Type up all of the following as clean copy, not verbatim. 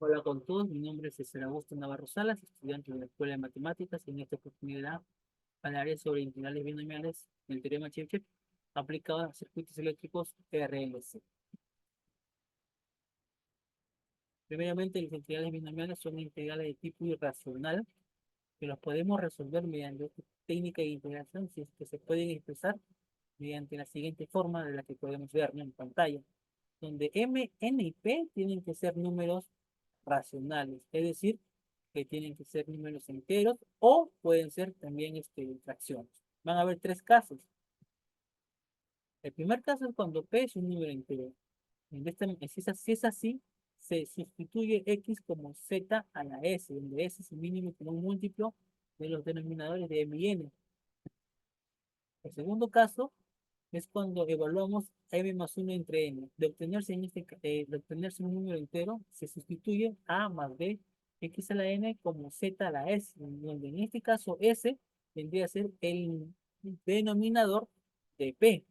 Hola con todos, mi nombre es César Augusto Navarro Salas, estudiante de la Escuela de Matemáticas, y en esta oportunidad hablaré sobre integrales binomiales del teorema Chebyshev aplicado a circuitos eléctricos RLC. Primeramente, los integrales binomiales son integrales de tipo irracional que los podemos resolver mediante esta técnica de integración si es que se pueden expresar mediante la siguiente forma de la que podemos ver, ¿no?, en pantalla, donde m, n y p tienen que ser números racionales, es decir, que tienen que ser números enteros o pueden ser también fracciones. Van a haber tres casos. El primer caso es cuando p es un número entero. Si es así, se sustituye x como z a la s, donde s es el mínimo común múltiplo de los denominadores de m y n. El segundo caso es cuando evaluamos m más 1 entre n. De obtenerse un número entero, se sustituye a más b x a la n como z a la s, donde en este caso s vendría a ser el denominador de p.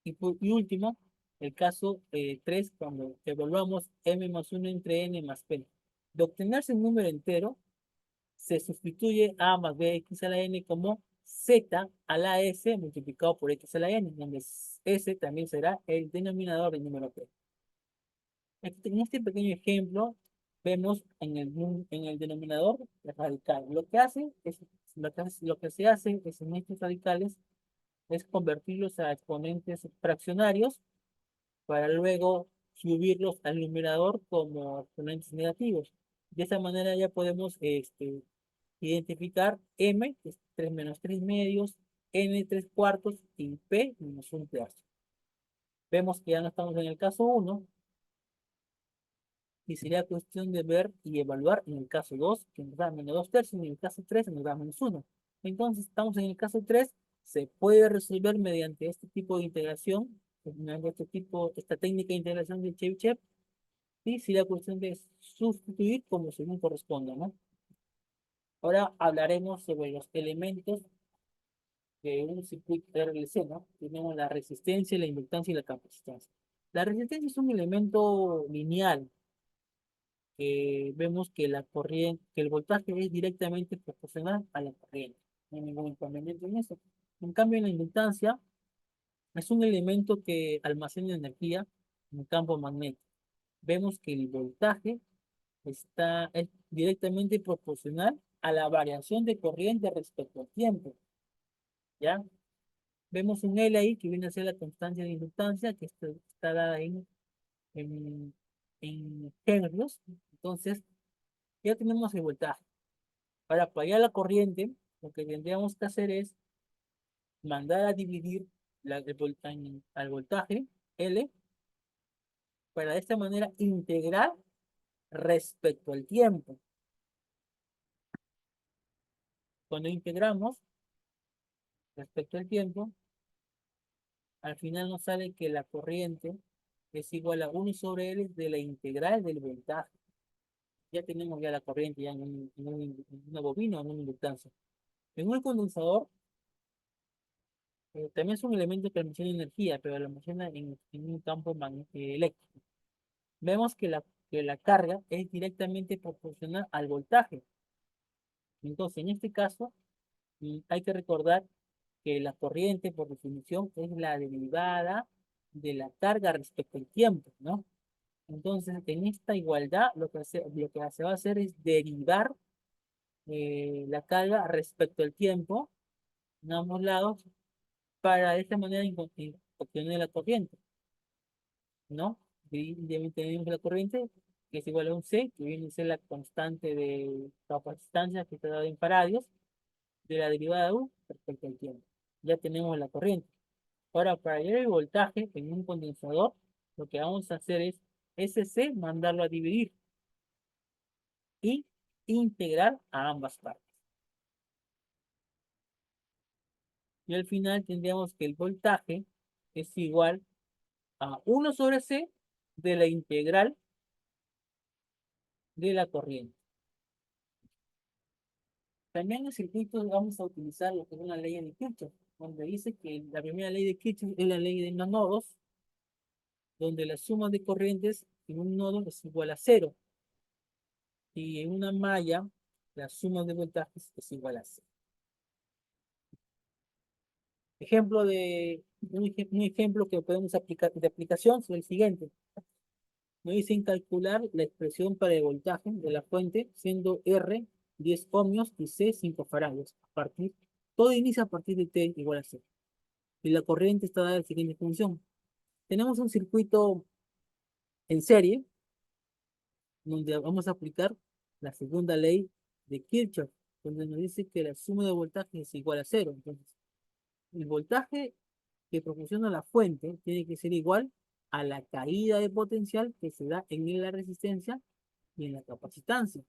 Y último, el caso 3, cuando evaluamos m más 1 entre n más p. De obtenerse un número entero, se sustituye a más b x a la n como z a la s multiplicado por x a la n, donde s también será el denominador del número p. En este pequeño ejemplo, vemos en el denominador la radical. Lo que se hace es en estos radicales es convertirlos a exponentes fraccionarios para luego subirlos al numerador como exponentes negativos. De esa manera ya podemos identificar m, que es 3 menos 3 medios, n 3 cuartos y p menos 1 tercio. Vemos que ya no estamos en el caso 1 y sería cuestión de ver y evaluar en el caso 2, que nos da menos 2 tercios, y en el caso 3 nos da menos 1. Entonces estamos en el caso 3, se puede resolver mediante este tipo de integración, mediante esta técnica de integración de Chebyshev, y sería cuestión de sustituir como según corresponda, ¿no? Ahora hablaremos sobre los elementos de un circuito RLC, ¿no? Tenemos la resistencia, la inductancia y la capacitancia. La resistencia es un elemento lineal que vemos que que el voltaje es directamente proporcional a la corriente. No hay ningún inconveniente en eso. En cambio, en la inductancia es un elemento que almacena energía en un campo magnético. Vemos que el voltaje es directamente proporcional a la variación de corriente respecto al tiempo, ¿ya? Vemos un L ahí que viene a ser la constancia de inductancia que está dada en, en hercios. Entonces, ya tenemos el voltaje. Para hallar la corriente, lo que tendríamos que hacer es mandar a dividir al voltaje L para de esta manera integrar respecto al tiempo. Cuando integramos respecto al tiempo, al final nos sale que la corriente es igual a 1 sobre L de la integral del voltaje. Ya tenemos ya la corriente ya en una bobina o en una inductancia. En un condensador también es un elemento que almacena energía, pero lo almacena en un campo eléctrico. Vemos que la carga es directamente proporcional al voltaje. Entonces, en este caso, hay que recordar que la corriente, por definición, es la derivada de la carga respecto al tiempo, ¿no? Entonces, en esta igualdad, lo que se va a hacer es derivar la carga respecto al tiempo en ambos lados para de esta manera obtener la corriente, ¿no? Y tenemos la corriente que es igual a un C, que viene a ser la constante de capacitancia que está dada en faradios de la derivada U respecto al tiempo. Ya tenemos la corriente. Ahora, para hallar el voltaje en un condensador, lo que vamos a hacer es ese C mandarlo a dividir y integrar a ambas partes. Y al final tendríamos que el voltaje es igual a 1 sobre C de la integral de la corriente. También en el circuito vamos a utilizar lo que es una ley de Kirchhoff, donde dice que la primera ley de Kirchhoff es la ley de los nodos, donde la suma de corrientes en un nodo es igual a cero. Y en una malla, la suma de voltajes es igual a cero. Ejemplo un ejemplo que podemos aplicar de aplicación es el siguiente. Nos dicen calcular la expresión para el voltaje de la fuente, siendo R 10 ohmios y C 5 farads. Todo inicia a partir de T igual a cero. Y la corriente está dada en la siguiente función. Tenemos un circuito en serie, donde vamos a aplicar la segunda ley de Kirchhoff, donde nos dice que la suma de voltaje es igual a cero. Entonces, el voltaje que proporciona la fuente tiene que ser igual a la caída de potencial que se da en la resistencia y en la capacitancia.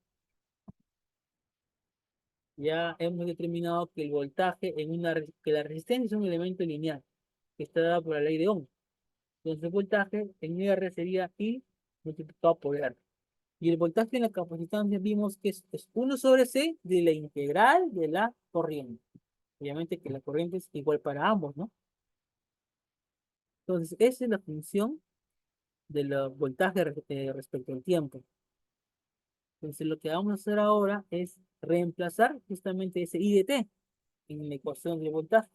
Ya hemos determinado que el voltaje que la resistencia es un elemento lineal que está dado por la ley de Ohm. Entonces el voltaje en R sería I multiplicado por R. Y el voltaje en la capacitancia vimos que es 1 sobre C de la integral de la corriente. Obviamente que la corriente es igual para ambos, ¿no? Entonces esa es la función del voltaje respecto al tiempo. Entonces lo que vamos a hacer ahora es reemplazar justamente ese I de T en la ecuación del voltaje.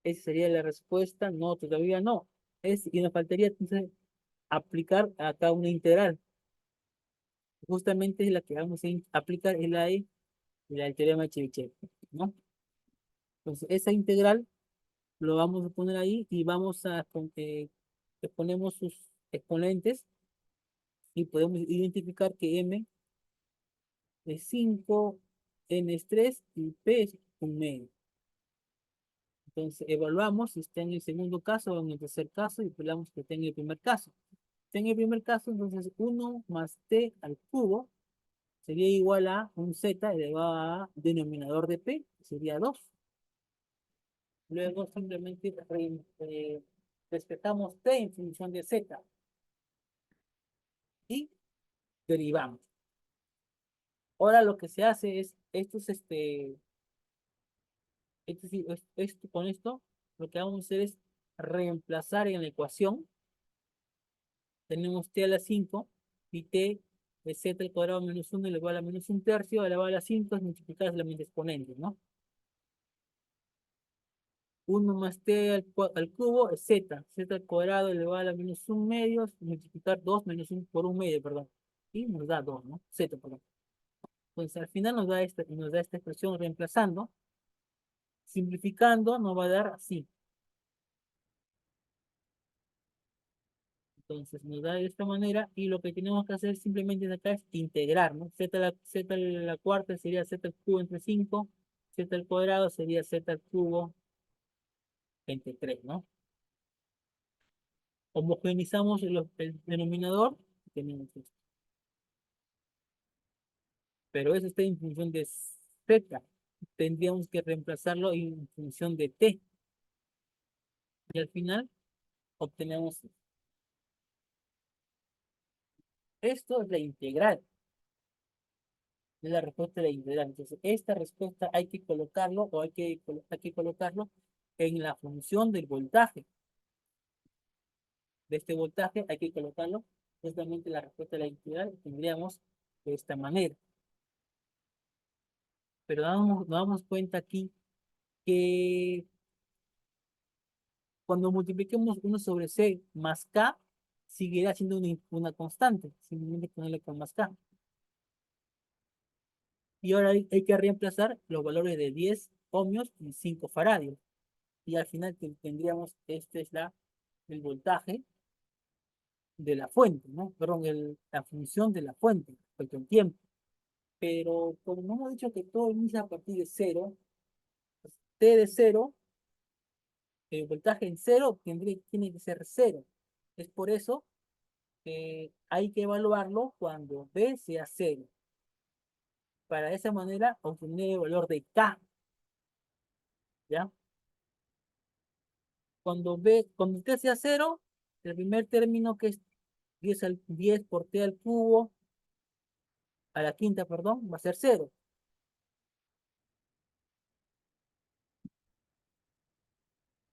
Esa sería la respuesta. No, todavía no. Y nos faltaría entonces aplicar acá una integral. Justamente es la que vamos a aplicar, es la del teorema de Chebyshev, ¿no? Entonces esa integral lo vamos a poner ahí y vamos a ponemos sus exponentes y podemos identificar que M es 5, N es 3 y P es 1 medio. Entonces evaluamos si está en el segundo caso o en el tercer caso y esperamos que esté en el primer caso. Si está en el primer caso, entonces 1 más T al cubo sería igual a un Z elevado a denominador de P, que sería 2. Luego simplemente respetamos T en función de Z y derivamos. Ahora lo que se hace es, con esto, lo que vamos a hacer es reemplazar en la ecuación. Tenemos T a la 5 y T es Z al cuadrado menos 1 elevado a menos 1/3 elevado a la 5 es multiplicar solamente exponentes, ¿no? 1 más T al cubo es Z. Z al cuadrado elevado a la menos 1 medio, multiplicar 2 menos 1 por 1 medio, perdón. Y nos da 2, ¿no? Z, perdón. Entonces al final nos da esta expresión reemplazando. Simplificando nos va a dar así. Entonces nos da de esta manera y lo que tenemos que hacer simplemente acá es integrar, ¿no? Z a la cuarta sería Z al cubo entre 5, Z al cuadrado sería Z al cubo entre 3, ¿no? Homogeneizamos el denominador, tenemos esto. Pero eso está en función de Z. Tendríamos que reemplazarlo en función de T. Y al final obtenemos esto es la integral. Es la respuesta de la integral. Entonces, esta respuesta hay que colocarlo o hay que colocarlo en la función del voltaje. De este voltaje hay que colocarlo justamente la respuesta de la integral. Tendríamos de esta manera. Pero nos damos cuenta aquí que cuando multipliquemos 1 sobre C más K, seguirá siendo una constante. Simplemente ponerle con más K. Y ahora hay que reemplazar los valores de 10 ohmios y 5 faradios. Y al final tendríamos, este es el voltaje de la fuente, ¿no? Perdón, la función de la fuente respecto al tiempo. Pero como no hemos dicho que todo inicia a partir de cero, pues, T de cero, el voltaje en cero tiene que ser cero. Es por eso que hay que evaluarlo cuando B sea cero. Para de esa manera obtener el valor de K, ¿ya? Cuando T sea cero, el primer término que es 10 por T al cubo, a la quinta, perdón, va a ser cero.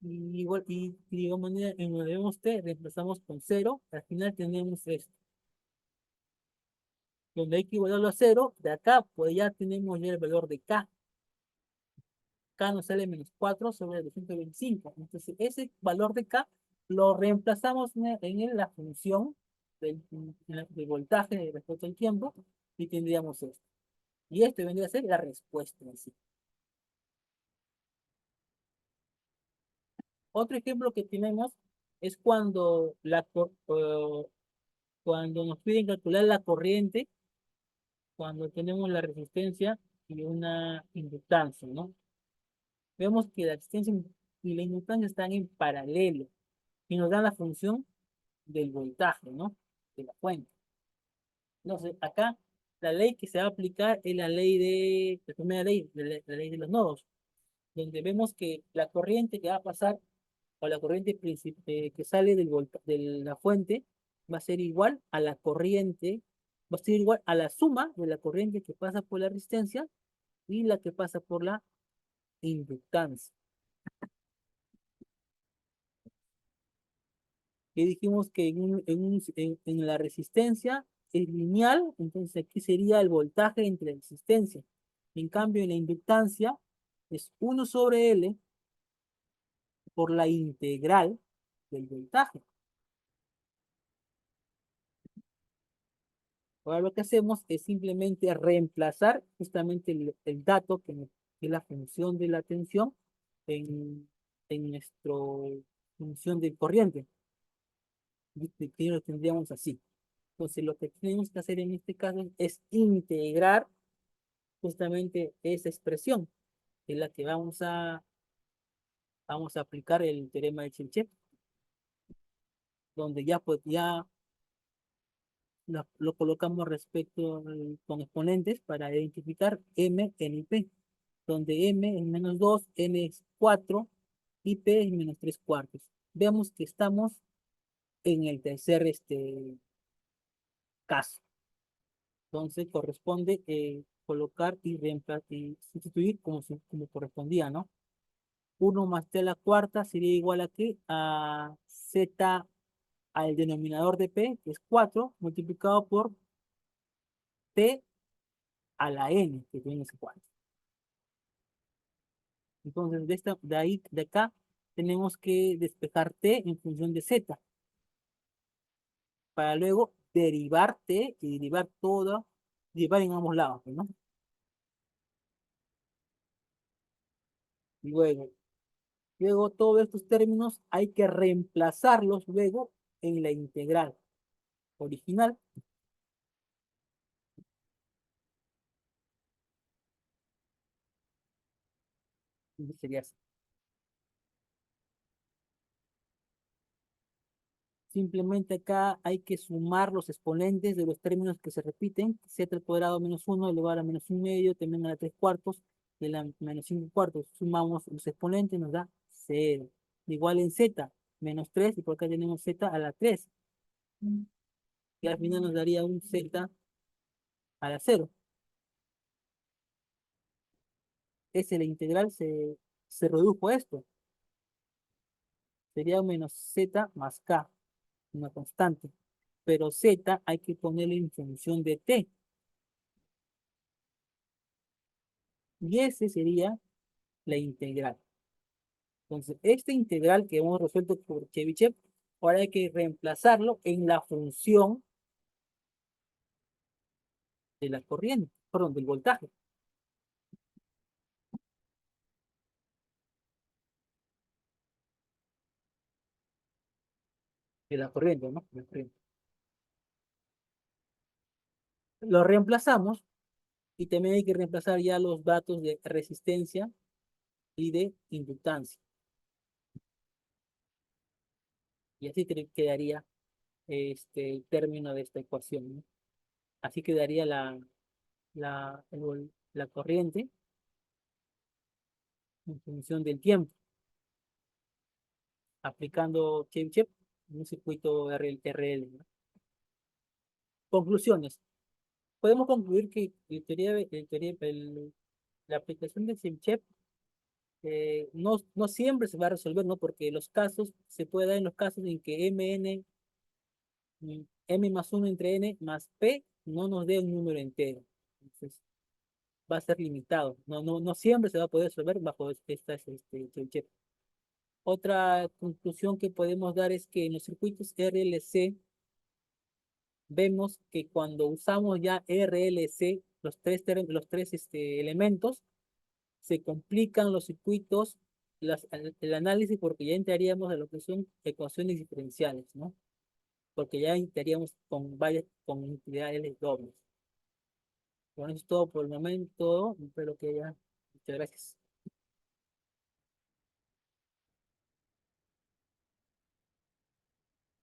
Y igual, y de igual manera, en donde vemos t, reemplazamos con cero, al final tenemos esto. Donde hay que igualarlo a cero, de acá, pues ya tenemos ya el valor de k. K nos sale -4 sobre 225. Entonces, ese valor de K lo reemplazamos en la función del voltaje respecto al tiempo y tendríamos esto. Y esto vendría a ser la respuesta en sí. Otro ejemplo que tenemos es cuando nos piden calcular la corriente, cuando tenemos la resistencia y una inductancia, ¿no? Vemos que la resistencia y la inductancia están en paralelo y nos dan la función del voltaje, ¿no? De la fuente. Entonces, acá la ley que se va a aplicar es la primera ley, la ley de los nodos, donde vemos que la corriente que va a pasar, o la corriente que sale de la fuente, va a ser igual a la corriente, va a ser igual a la suma de la corriente que pasa por la resistencia y la que pasa por la inductancia. Y dijimos que en la resistencia es lineal, entonces aquí sería el voltaje entre resistencia. En cambio, en la inductancia es 1 sobre L por la integral del voltaje. Ahora lo que hacemos es simplemente reemplazar justamente el dato que es la función de la tensión en nuestra función de corriente. Y lo tendríamos así. Entonces, lo que tenemos que hacer en este caso es integrar justamente esa expresión, que es la que vamos a aplicar el teorema de Chebyshev, donde ya pues ya lo colocamos con exponentes para identificar M, N y P, donde M es -2, N es 4 y P es -3/4. Vemos que estamos en el tercer caso. Entonces corresponde colocar y sustituir como correspondía, ¿no? 1 más t a la cuarta sería igual a qué? A z al denominador de p, que es 4 multiplicado por t a la n, que tiene ese 4. Entonces, de acá, tenemos que despejar t en función de z, para luego derivar t y derivar todo, derivar en ambos lados, ¿no? Luego, luego todos estos términos hay que reemplazarlos luego en la integral original. Y sería así. Simplemente acá hay que sumar los exponentes de los términos que se repiten. Z al cuadrado -1 elevado a -1/2, también a la 3/4 y a la -5/4. Sumamos los exponentes, nos da 0. Igual en Z, -3, y por acá tenemos Z a la 3. Y al final nos daría un Z a la 0. Ese la integral se redujo a esto. Sería menos Z más K, una constante. Pero Z hay que ponerle en función de T. Y ese sería la integral. Entonces, esta integral que hemos resuelto por Chebyshev, ahora hay que reemplazarlo en la función de la corriente, perdón, del voltaje de la corriente, ¿no? La corriente. Lo reemplazamos y también hay que reemplazar ya los datos de resistencia y de inductancia. Y así quedaría el término de esta ecuación, ¿no? Así quedaría la corriente en función del tiempo, aplicando Chebyshev en un circuito RL, ¿no? Conclusiones. Podemos concluir que la aplicación de Chebyshev no siempre se va a resolver, ¿no? Porque los casos, se puede dar en los casos en que m más uno entre n más p no nos dé un número entero. Entonces, va a ser limitado. No siempre se va a poder resolver bajo Chebyshev. Otra conclusión que podemos dar es que en los circuitos RLC vemos que cuando usamos ya RLC, los tres elementos, se complican los circuitos, el análisis, porque ya entraríamos a lo que son ecuaciones diferenciales, ¿no? Porque ya entraríamos con integrales dobles. Bueno, eso es todo por el momento. Espero que ya. Muchas gracias.